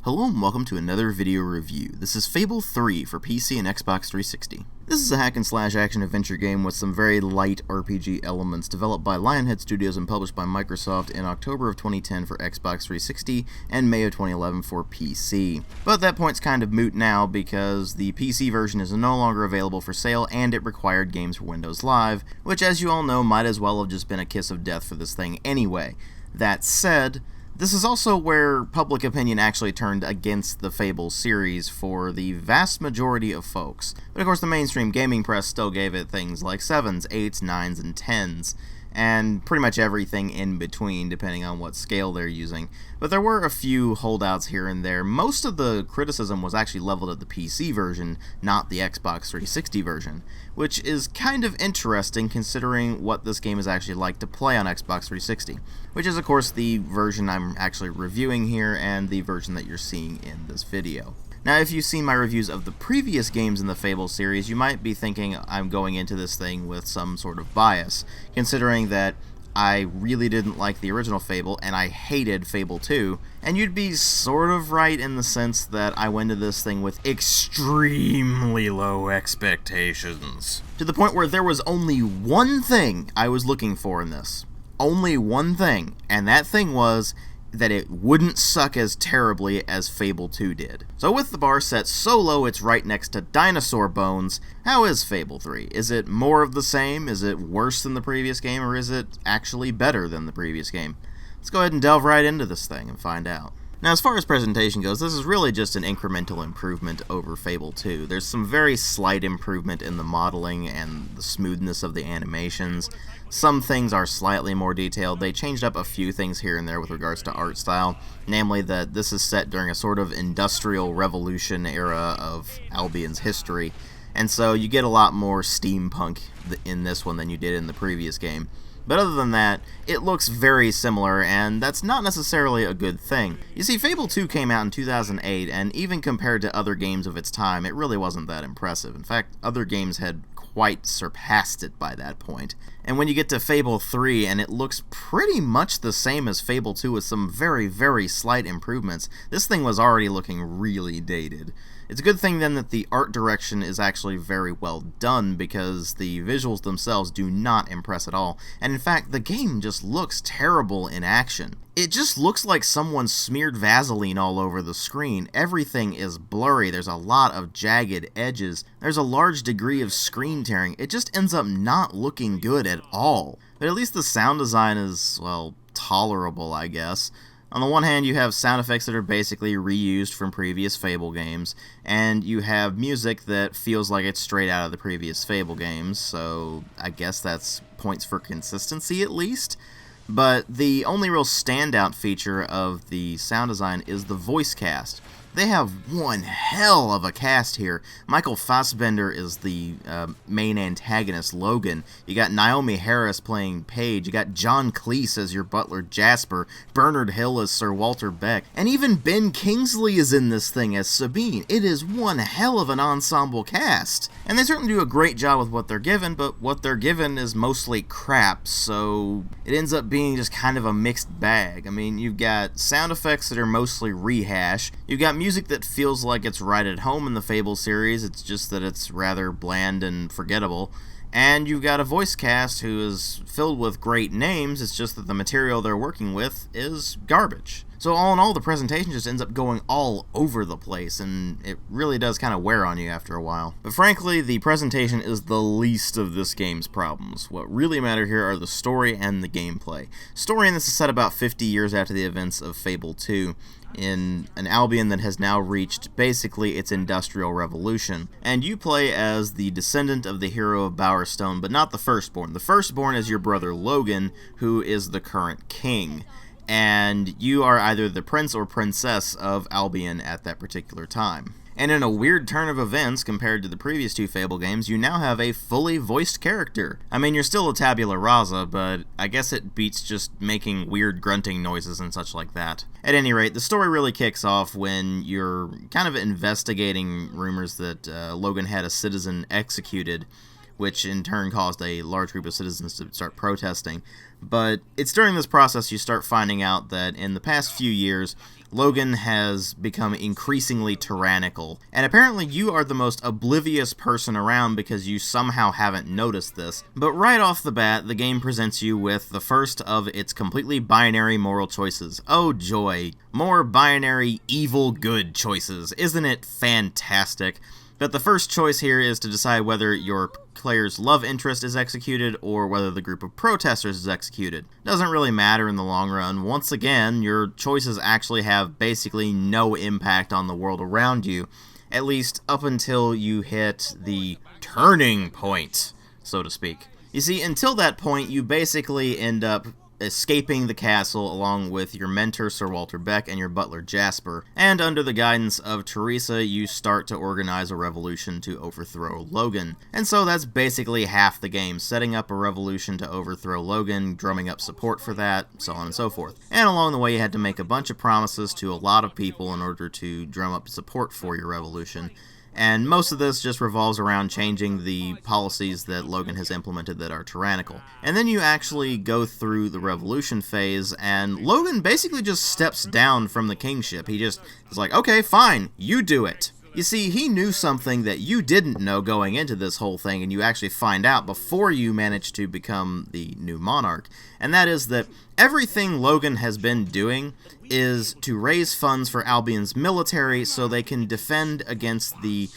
Hello and welcome to another video review. This is Fable 3 for PC and Xbox 360. This is a hack-and-slash action-adventure game with some very light RPG elements, developed by Lionhead Studios and published by Microsoft in October of 2010 for Xbox 360 and May of 2011 for PC. But that point's kind of moot now because the PC version is no longer available for sale and it required games for Windows Live, which as you all know might as well have just been a kiss of death for this thing anyway. That said, this is also where public opinion actually turned against the Fable series for the vast majority of folks. But of course the mainstream gaming press still gave it things like 7s, 8s, 9s, and 10s, and pretty much everything in between depending on what scale they're using. But there were a few holdouts here and there. Most of the criticism was actually leveled at the PC version, not the Xbox 360 version, which is kind of interesting considering what this game is actually like to play on Xbox 360, which is of course the version I'm actually reviewing here and the version that you're seeing in this video. Now, if you've seen my reviews of the previous games in the Fable series, you might be thinking I'm going into this thing with some sort of bias, considering that I really didn't like the original Fable, and I hated Fable 2, and you'd be sort of right in the sense that I went into this thing with extremely low expectations. To the point where there was only one thing I was looking for in this. Only one thing, and that thing was that it wouldn't suck as terribly as Fable 2 did. So with the bar set so low it's right next to dinosaur bones, how is Fable 3? Is it more of the same? Is it worse than the previous game? Or is it actually better than the previous game? Let's go ahead and delve right into this thing and find out. Now, as far as presentation goes, this is really just an incremental improvement over Fable 2. There's some very slight improvement in the modeling and the smoothness of the animations. Some things are slightly more detailed. They changed up a few things here and there with regards to art style, namely that this is set during a sort of industrial revolution era of Albion's history, and so you get a lot more steampunk in this one than you did in the previous game. But other than that, it looks very similar, and that's not necessarily a good thing. You see, Fable 2 came out in 2008, and even compared to other games of its time, it really wasn't that impressive. In fact, other games had quite surpassed it by that point. And when you get to Fable 3, and it looks pretty much the same as Fable 2 with some very, very slight improvements, this thing was already looking really dated. It's a good thing then that the art direction is actually very well done because the visuals themselves do not impress at all, and in fact the game just looks terrible in action. It just looks like someone smeared Vaseline all over the screen. Everything is blurry, there's a lot of jagged edges, there's a large degree of screen tearing. It just ends up not looking good at all. But at least the sound design is, well, tolerable, I guess. On the one hand, you have sound effects that are basically reused from previous Fable games, and you have music that feels like it's straight out of the previous Fable games, so I guess that's points for consistency at least. But the only real standout feature of the sound design is the voice cast. They have one hell of a cast here. Michael Fassbender is the main antagonist, Logan. You got Naomi Harris playing Paige. You got John Cleese as your butler, Jasper. Bernard Hill as Sir Walter Beck. And even Ben Kingsley is in this thing as Sabine. It is one hell of an ensemble cast. And they certainly do a great job with what they're given, but what they're given is mostly crap, so it ends up being just kind of a mixed bag. I mean, you've got sound effects that are mostly rehash. You've got music that feels like it's right at home in the Fable series, it's just that it's rather bland and forgettable. And you've got a voice cast who is filled with great names, it's just that the material they're working with is garbage. So all in all, the presentation just ends up going all over the place, and it really does kind of wear on you after a while. But frankly, the presentation is the least of this game's problems. What really matter here are the story and the gameplay. Story in this is set about 50 years after the events of Fable 2, in an Albion that has now reached basically its industrial revolution. And you play as the descendant of the hero of Bowerstone, but not the firstborn. The firstborn is your brother Logan, who is the current king. And you are either the prince or princess of Albion at that particular time. And in a weird turn of events compared to the previous two Fable games, you now have a fully voiced character. I mean, you're still a tabula rasa, but I guess it beats just making weird grunting noises and such like that. At any rate, the story really kicks off when you're kind of investigating rumors that Logan had a citizen executed which in turn caused a large group of citizens to start protesting. But it's during this process you start finding out that in the past few years, Logan has become increasingly tyrannical, and apparently you are the most oblivious person around because you somehow haven't noticed this. But right off the bat, the game presents you with the first of its completely binary moral choices. Oh joy, more binary evil-good choices. Isn't it fantastic? But the first choice here is to decide whether your player's love interest is executed or whether the group of protesters is executed. Doesn't really matter in the long run. Once again, your choices actually have basically no impact on the world around you, at least up until you hit the turning point, so to speak. You see, until that point, you basically end up escaping the castle along with your mentor Sir Walter Beck and your butler Jasper, and under the guidance of Teresa you start to organize a revolution to overthrow Logan. And so that's basically half the game, setting up a revolution to overthrow Logan, drumming up support for that, so on and so forth. And along the way you had to make a bunch of promises to a lot of people in order to drum up support for your revolution. And most of this just revolves around changing the policies that Logan has implemented that are tyrannical. And then you actually go through the revolution phase, and Logan basically just steps down from the kingship. He just is like, okay, fine, you do it. You see, he knew something that you didn't know going into this whole thing, and you actually find out before you manage to become the new monarch. And that is that everything Logan has been doing is to raise funds for Albion's military so they can defend against the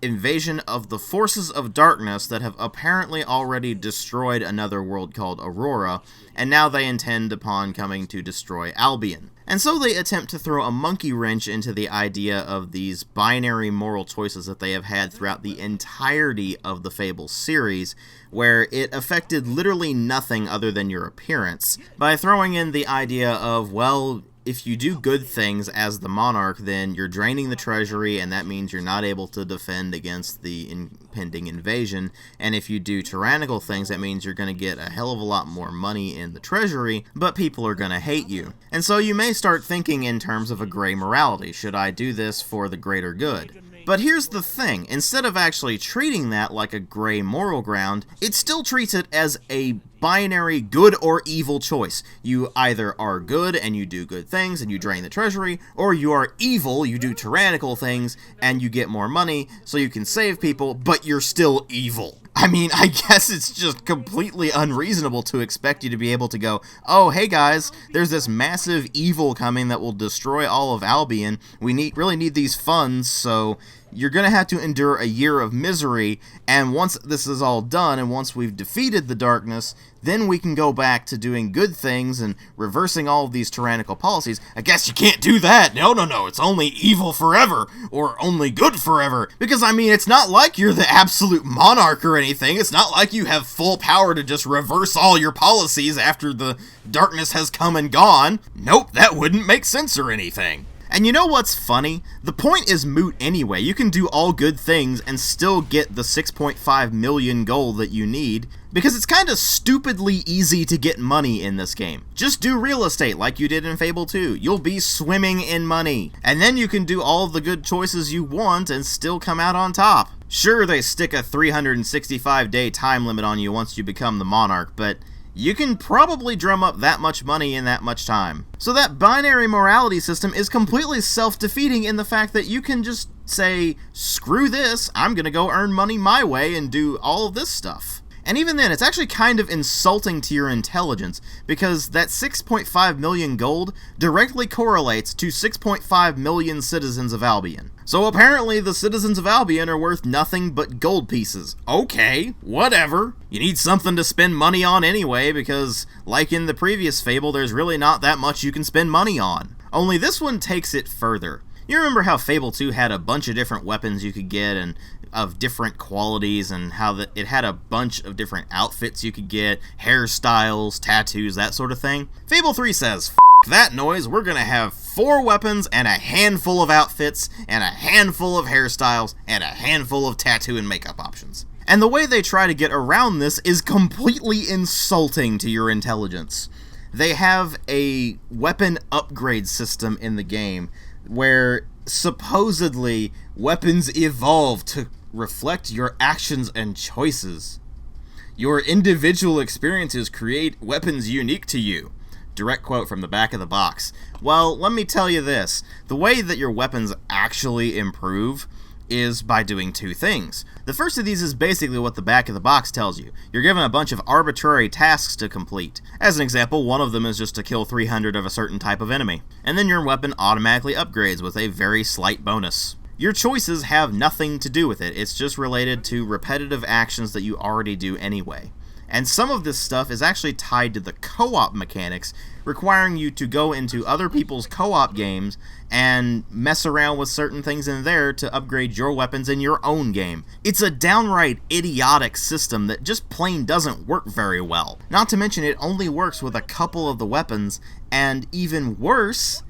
invasion of the forces of darkness that have apparently already destroyed another world called Aurora, and now they intend upon coming to destroy Albion. And so they attempt to throw a monkey wrench into the idea of these binary moral choices that they have had throughout the entirety of the Fable series, where it affected literally nothing other than your appearance, by throwing in the idea of, well, if you do good things as the monarch, then you're draining the treasury, and that means you're not able to defend against the impending invasion. And if you do tyrannical things, that means you're going to get a hell of a lot more money in the treasury, but people are going to hate you. And so you may start thinking in terms of a gray morality. Should I do this for the greater good? But here's the thing, instead of actually treating that like a gray moral ground, it still treats it as a binary good or evil choice. You either are good and you do good things and you drain the treasury, or you are evil, you do tyrannical things and you get more money so you can save people, but you're still evil. I mean, I guess it's just completely unreasonable to expect you to be able to go, oh, hey guys, there's this massive evil coming that will destroy all of Albion. We really need these funds, so you're going to have to endure a year of misery, and once this is all done, and once we've defeated the darkness, then we can go back to doing good things and reversing all of these tyrannical policies. I guess you can't do that. No, it's only evil forever, or only good forever. Because, I mean, it's not like you're the absolute monarch or anything. It's not like you have full power to just reverse all your policies after the darkness has come and gone. Nope, that wouldn't make sense or anything. And you know what's funny? The point is moot anyway. You can do all good things and still get the 6.5 million gold that you need, because it's kind of stupidly easy to get money in this game. Just do real estate like you did in Fable 2. You'll be swimming in money. And then you can do all of the good choices you want and still come out on top. Sure, they stick a 365-day time limit on you once you become the monarch, but you can probably drum up that much money in that much time. So that binary morality system is completely self-defeating in the fact that you can just say, screw this, I'm gonna go earn money my way and do all of this stuff. And even then, it's actually kind of insulting to your intelligence, because that 6.5 million gold directly correlates to 6.5 million citizens of Albion. So apparently the citizens of Albion are worth nothing but gold pieces. Okay, whatever. You need something to spend money on anyway, because like in the previous Fable, there's really not that much you can spend money on. Only this one takes it further. You remember how Fable 2 had a bunch of different weapons you could get and of different qualities, and how it had a bunch of different outfits you could get, hairstyles, tattoos, that sort of thing? Fable 3 says, F that noise, we're gonna have 4 weapons and a handful of outfits and a handful of hairstyles and a handful of tattoo and makeup options. And the way they try to get around this is completely insulting to your intelligence. They have a weapon upgrade system in the game where supposedly weapons evolve to reflect your actions and choices. Your individual experiences create weapons unique to you. Direct quote from the back of the box. Well, let me tell you this. The way that your weapons actually improve is by doing two things. The first of these is basically what the back of the box tells you. You're given a bunch of arbitrary tasks to complete. As an example, one of them is just to kill 300 of a certain type of enemy. And then your weapon automatically upgrades with a very slight bonus. Your choices have nothing to do with it. It's just related to repetitive actions that you already do anyway. And some of this stuff is actually tied to the co-op mechanics, requiring you to go into other people's co-op games and mess around with certain things in there to upgrade your weapons in your own game. It's a downright idiotic system that just plain doesn't work very well. Not to mention it only works with a couple of the weapons, and even worse,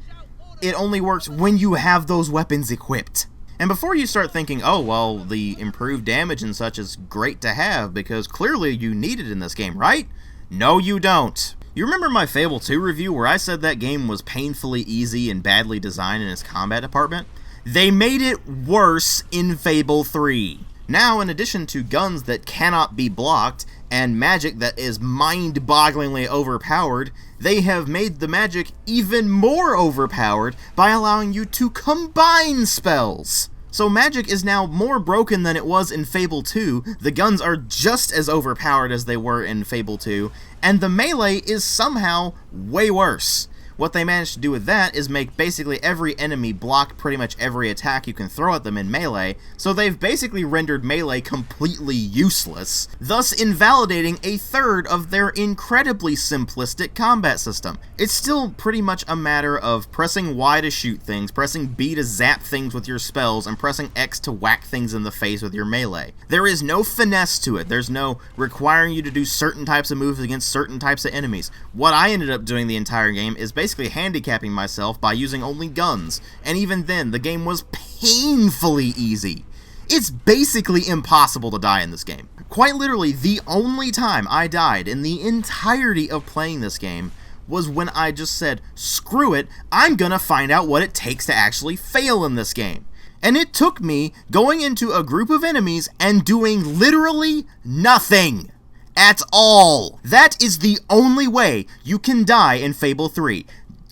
it only works when you have those weapons equipped. And before you start thinking, oh, well, the improved damage and such is great to have because clearly you need it in this game, right? No, you don't. You remember my Fable II review where I said that game was painfully easy and badly designed in its combat department? They made it worse in Fable III. Now, in addition to guns that cannot be blocked and magic that is mind-bogglingly overpowered, they have made the magic even more overpowered by allowing you to combine spells. So magic is now more broken than it was in Fable 2, the guns are just as overpowered as they were in Fable 2, and the melee is somehow way worse. What they managed to do with that is make basically every enemy block pretty much every attack you can throw at them in melee, so they've basically rendered melee completely useless, thus invalidating a third of their incredibly simplistic combat system. It's still pretty much a matter of pressing Y to shoot things, pressing B to zap things with your spells, and pressing X to whack things in the face with your melee. There is no finesse to it. There's no requiring you to do certain types of moves against certain types of enemies. What I ended up doing the entire game is basically handicapping myself by using only guns, and even then, the game was painfully easy. It's basically impossible to die in this game. Quite literally, the only time I died in the entirety of playing this game was when I just said, screw it, I'm gonna find out what it takes to actually fail in this game. And it took me going into a group of enemies and doing literally nothing at all. That is the only way you can die in Fable 3.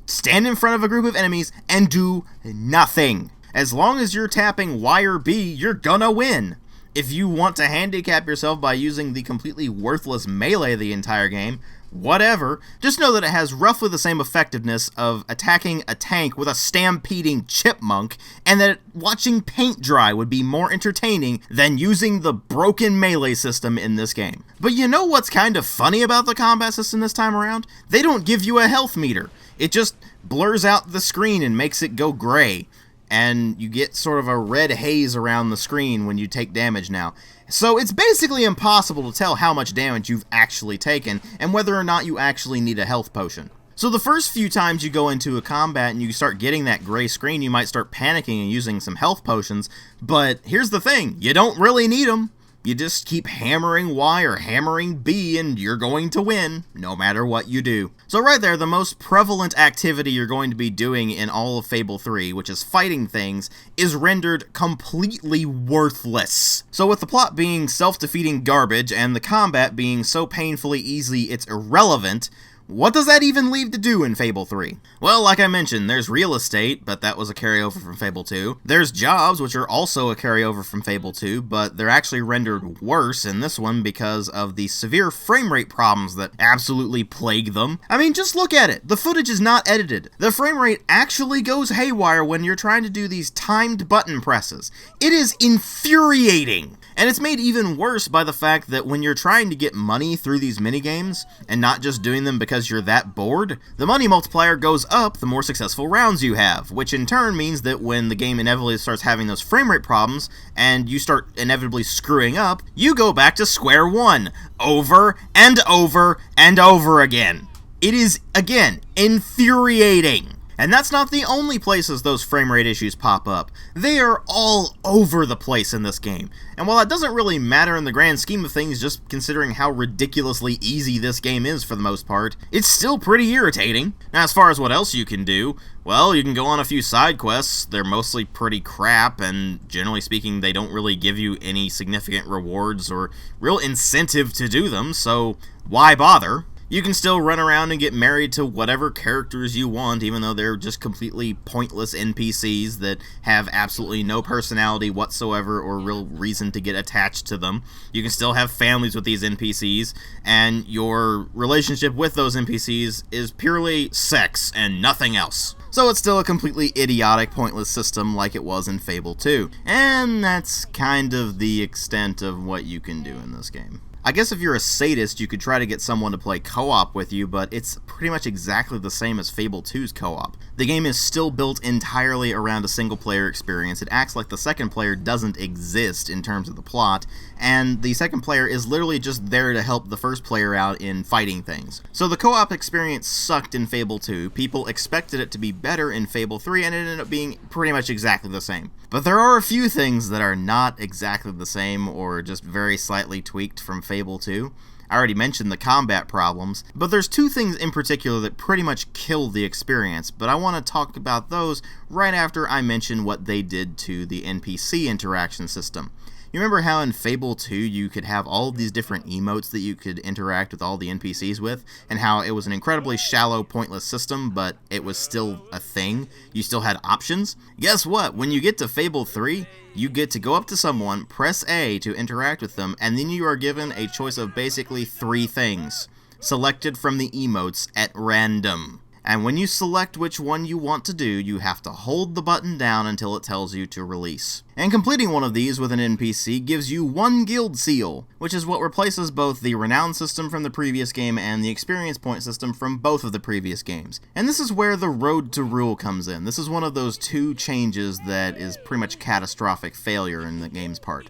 Stand in front of a group of enemies and do nothing. As long as you're tapping Y or B, you're gonna win. If you want to handicap yourself by using the completely worthless melee the entire game, whatever, just know that it has roughly the same effectiveness of attacking a tank with a stampeding chipmunk, and that watching paint dry would be more entertaining than using the broken melee system in this game. But you know what's kind of funny about the combat system this time around? They don't give you a health meter. It just blurs out the screen and makes it go gray, and you get sort of a red haze around the screen when you take damage now. So it's basically impossible to tell how much damage you've actually taken, and whether or not you actually need a health potion. So the first few times you go into a combat and you start getting that gray screen, you might start panicking and using some health potions, but here's the thing, you don't really need them. You just keep hammering Y or hammering B and you're going to win, no matter what you do. So right there, the most prevalent activity you're going to be doing in all of Fable 3, which is fighting things, is rendered completely worthless. So with the plot being self-defeating garbage and the combat being so painfully easy it's irrelevant, what does that even leave to do in Fable 3? Well, like I mentioned, there's real estate, but that was a carryover from Fable 2. There's jobs, which are also a carryover from Fable 2, but they're actually rendered worse in this one because of the severe frame rate problems that absolutely plague them. I mean, just look at it. The footage is not edited. The frame rate actually goes haywire when you're trying to do these timed button presses. It is infuriating. And it's made even worse by the fact that when you're trying to get money through these minigames, and not just doing them because you're that bored, the money multiplier goes up the more successful rounds you have, which in turn means that when the game inevitably starts having those frame rate problems, and you start inevitably screwing up, you go back to square one, over and over and over again. It is, again, infuriating. And that's not the only places those frame rate issues pop up. They are all over the place in this game. And while that doesn't really matter in the grand scheme of things, just considering how ridiculously easy this game is for the most part, it's still pretty irritating. Now, as far as what else you can do, well, you can go on a few side quests. They're mostly pretty crap, and generally speaking, they don't really give you any significant rewards or real incentive to do them, so why bother? You can still run around and get married to whatever characters you want, even though they're just completely pointless NPCs that have absolutely no personality whatsoever or real reason to get attached to them. You can still have families with these NPCs, and your relationship with those NPCs is purely sex and nothing else. So it's still a completely idiotic, pointless system like it was in Fable 2. And that's kind of the extent of what you can do in this game. I guess if you're a sadist, you could try to get someone to play co-op with you, but it's pretty much exactly the same as Fable 2's co-op. The game is still built entirely around a single-player experience. It acts like the second player doesn't exist in terms of the plot, and the second player is literally just there to help the first player out in fighting things. So the co-op experience sucked in Fable 2, people expected it to be better in Fable 3, and it ended up being pretty much exactly the same. But there are a few things that are not exactly the same, or just very slightly tweaked from Fable 2. I already mentioned the combat problems, but there's two things in particular that pretty much kill the experience, but I want to talk about those right after I mention what they did to the NPC interaction system. You remember how in Fable 2 you could have all of these different emotes that you could interact with all the NPCs with, and how it was an incredibly shallow, pointless system, but it was still a thing? You still had options? Guess what? When you get to Fable 3, you get to go up to someone, press A to interact with them, and then you are given a choice of basically 3 things, selected from the emotes at random. And when you select which one you want to do, you have to hold the button down until it tells you to release. And completing one of these with an NPC gives you 1 guild seal, which is what replaces both the renown system from the previous game and the experience point system from both of the previous games. And this is where the road to rule comes in. This is one of those 2 changes that is pretty much catastrophic failure in the game's part.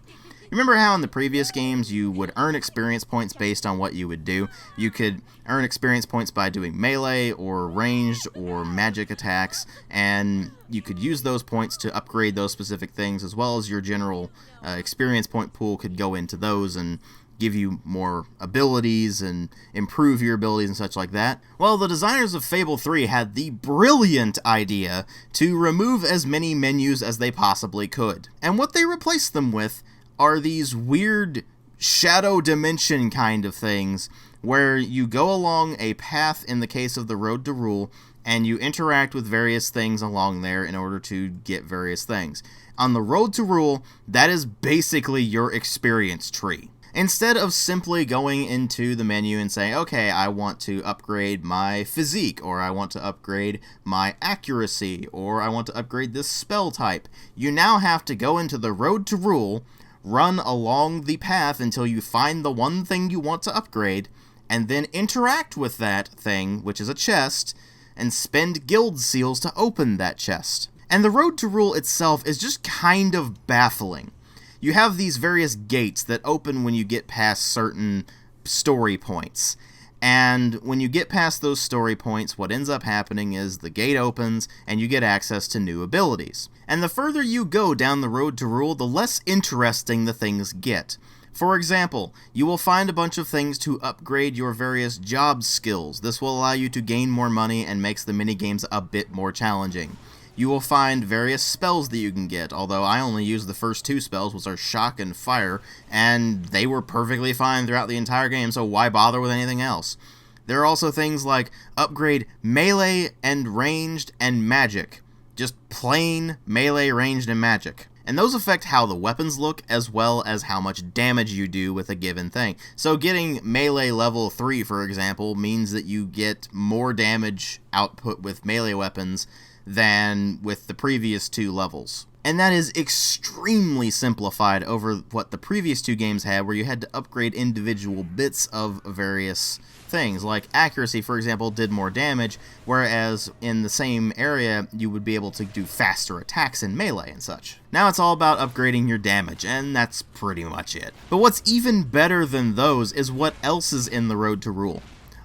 Remember how in the previous games you would earn experience points based on what you would do? You could earn experience points by doing melee or ranged or magic attacks, and you could use those points to upgrade those specific things, as well as your general experience point pool could go into those and give you more abilities and improve your abilities and such like that. Well, the designers of Fable 3 had the brilliant idea to remove as many menus as they possibly could. And what they replaced them with are these weird shadow dimension kind of things where you go along a path in the case of the Road to Rule and you interact with various things along there in order to get various things. On the Road to Rule, that is basically your experience tree. Instead of simply going into the menu and saying, okay, I want to upgrade my physique, or I want to upgrade my accuracy, or I want to upgrade this spell type, you now have to go into the Road to Rule, run along the path until you find the one thing you want to upgrade, and then interact with that thing, which is a chest, and spend guild seals to open that chest. And the Road to Rule itself is just kind of baffling. You have these various gates that open when you get past certain story points. And when you get past those story points, what ends up happening is the gate opens and you get access to new abilities. And the further you go down the Road to Rule, the less interesting the things get. For example, you will find a bunch of things to upgrade your various job skills. This will allow you to gain more money and makes the minigames a bit more challenging. You will find various spells that you can get, although I only used the first 2 spells, which are Shock and Fire, and they were perfectly fine throughout the entire game, so why bother with anything else? There are also things like upgrade melee and ranged and magic. Just plain melee, ranged, and magic. And those affect how the weapons look as well as how much damage you do with a given thing. So getting melee level 3, for example, means that you get more damage output with melee weapons than with the previous 2 levels. And that is extremely simplified over what the previous 2 games had, where you had to upgrade individual bits of various things. Like accuracy, for example, did more damage, whereas in the same area you would be able to do faster attacks in melee and such. Now it's all about upgrading your damage, and that's pretty much it. But what's even better than those is what else is in the Road to Rule.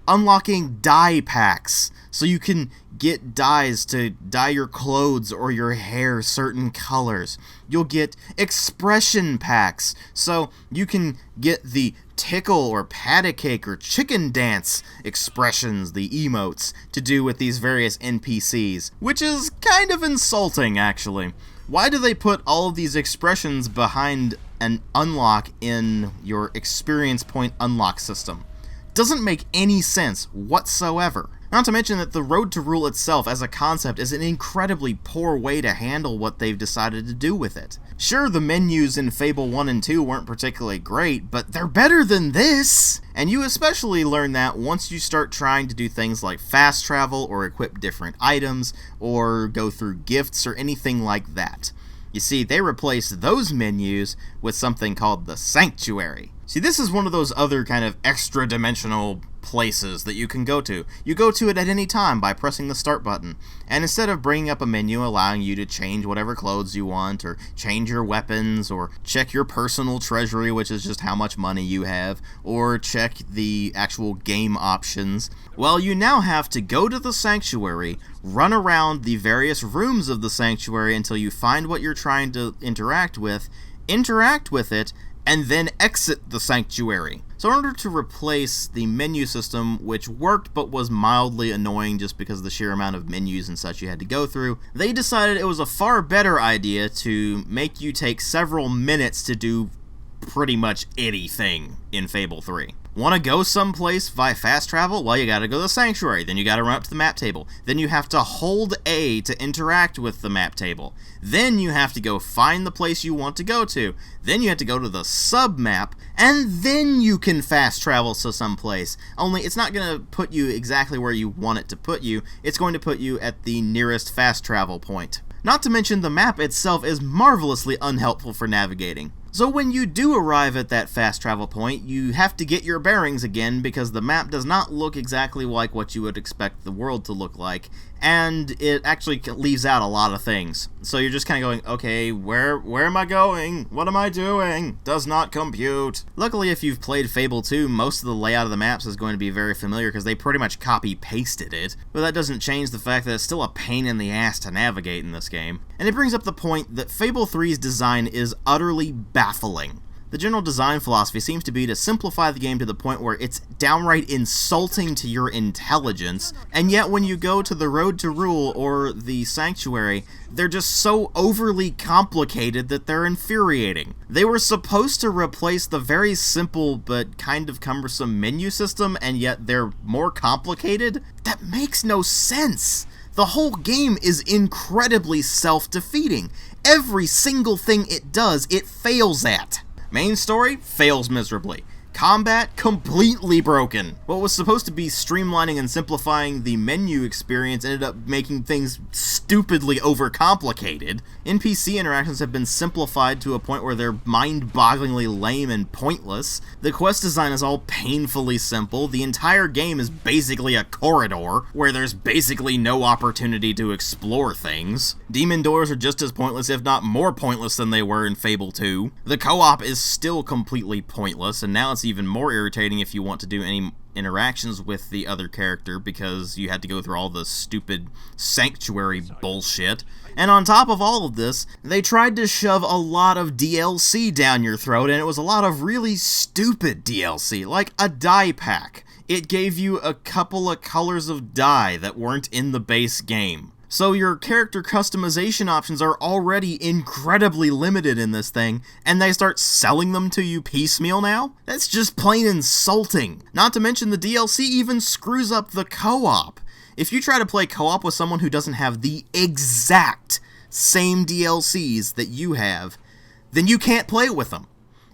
unlocking dye packs, so you can get dyes to dye your clothes or your hair certain colors. You'll get expression packs, so you can get the tickle or patty cake or chicken dance expressions, the emotes, to do with these various NPCs, which is kind of insulting, actually. Why do they put all of these expressions behind an unlock in your experience point unlock system? Doesn't make any sense whatsoever. Not to mention that the Road to Rule itself as a concept is an incredibly poor way to handle what they've decided to do with it. Sure, the menus in Fable 1 and 2 weren't particularly great, but they're better than this! And you especially learn that once you start trying to do things like fast travel or equip different items or go through gifts or anything like that. You see, they replaced those menus with something called the Sanctuary. See, this is one of those other kind of extra-dimensional places that you can go to. You go to it at any time by pressing the start button, and instead of bringing up a menu allowing you to change whatever clothes you want, or change your weapons, or check your personal treasury, which is just how much money you have, or check the actual game options, well, you now have to go to the Sanctuary, run around the various rooms of the Sanctuary until you find what you're trying to interact with it, and then exit the Sanctuary. So in order to replace the menu system, which worked but was mildly annoying just because of the sheer amount of menus and such you had to go through, they decided it was a far better idea to make you take several minutes to do pretty much anything in Fable 3. Want to go someplace via fast travel? Well, you gotta go to the Sanctuary, then you gotta run up to the map table. Then you have to hold A to interact with the map table. Then you have to go find the place you want to go to. Then you have to go to the sub-map, and then you can fast travel to someplace. Only it's not gonna put you exactly where you want it to put you, it's going to put you at the nearest fast travel point. Not to mention the map itself is marvelously unhelpful for navigating. So when you do arrive at that fast travel point, you have to get your bearings again because the map does not look exactly like what you would expect the world to look like, and it actually leaves out a lot of things. So you're just kind of going, okay, where am I going? What am I doing? Does not compute. Luckily, if you've played Fable 2, most of the layout of the maps is going to be very familiar because they pretty much copy-pasted it, but that doesn't change the fact that it's still a pain in the ass to navigate in this game. And it brings up the point that Fable 3's design is utterly baffling. The general design philosophy seems to be to simplify the game to the point where it's downright insulting to your intelligence, and yet when you go to the Road to Rule or the Sanctuary, they're just so overly complicated that they're infuriating. They were supposed to replace the very simple but kind of cumbersome menu system, and yet they're more complicated? That makes no sense! The whole game is incredibly self-defeating. Every single thing it does, it fails at. Main story fails miserably. Combat completely broken. What was supposed to be streamlining and simplifying the menu experience ended up making things stupidly overcomplicated. NPC interactions have been simplified to a point where they're mind-bogglingly lame and pointless. The quest design is all painfully simple. The entire game is basically a corridor where there's basically no opportunity to explore things. Demon doors are just as pointless, if not more pointless than they were in Fable 2. The co-op is still completely pointless, and now it's even more irritating if you want to do any interactions with the other character because you had to go through all the stupid Sanctuary bullshit. And on top of all of this, they tried to shove a lot of DLC down your throat, and it was a lot of really stupid DLC, like a dye pack. It gave you a couple of colors of dye that weren't in the base game. So your character customization options are already incredibly limited in this thing, and they start selling them to you piecemeal now? That's just plain insulting. Not to mention the DLC even screws up the co-op. If you try to play co-op with someone who doesn't have the exact same DLCs that you have, then you can't play with them.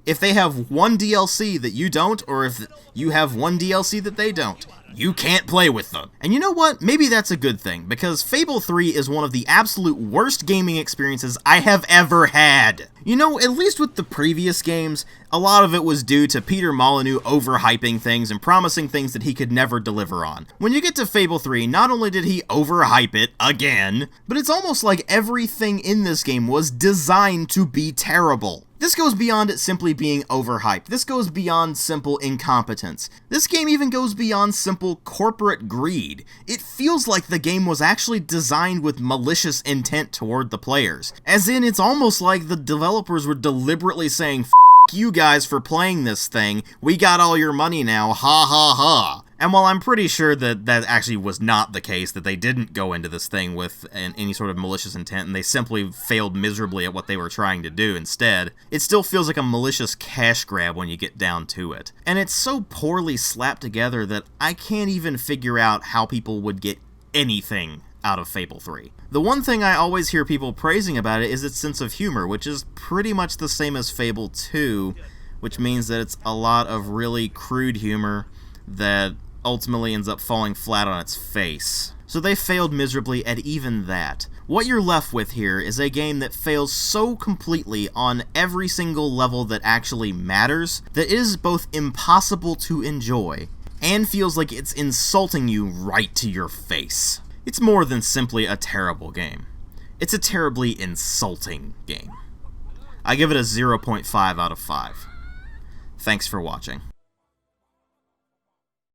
If they have one DLC that you don't, or if you have one DLC that they don't, you can't play with them. And you know what? Maybe that's a good thing, because Fable 3 is one of the absolute worst gaming experiences I have ever had. You know, at least with the previous games, a lot of it was due to Peter Molyneux overhyping things and promising things that he could never deliver on. When you get to Fable 3, not only did he overhype it again, but it's almost like everything in this game was designed to be terrible. This goes beyond it simply being overhyped. This goes beyond simple incompetence. This game even goes beyond simple corporate greed. It feels like the game was actually designed with malicious intent toward the players. As in, it's almost like the developers were deliberately saying, "F*** you guys for playing this thing, we got all your money now, ha ha ha." And while I'm pretty sure that that actually was not the case, that they didn't go into this thing with any sort of malicious intent, and they simply failed miserably at what they were trying to do instead, it still feels like a malicious cash grab when you get down to it. And it's so poorly slapped together that I can't even figure out how people would get anything out of Fable 3. The one thing I always hear people praising about it is its sense of humor, which is pretty much the same as Fable 2, which means that it's a lot of really crude humor that ultimately ends up falling flat on its face. So they failed miserably at even that. What you're left with here is a game that fails so completely on every single level that actually matters that it is both impossible to enjoy and feels like it's insulting you right to your face. It's more than simply a terrible game. It's a terribly insulting game. I give it a 0.5 out of 5. Thanks for watching.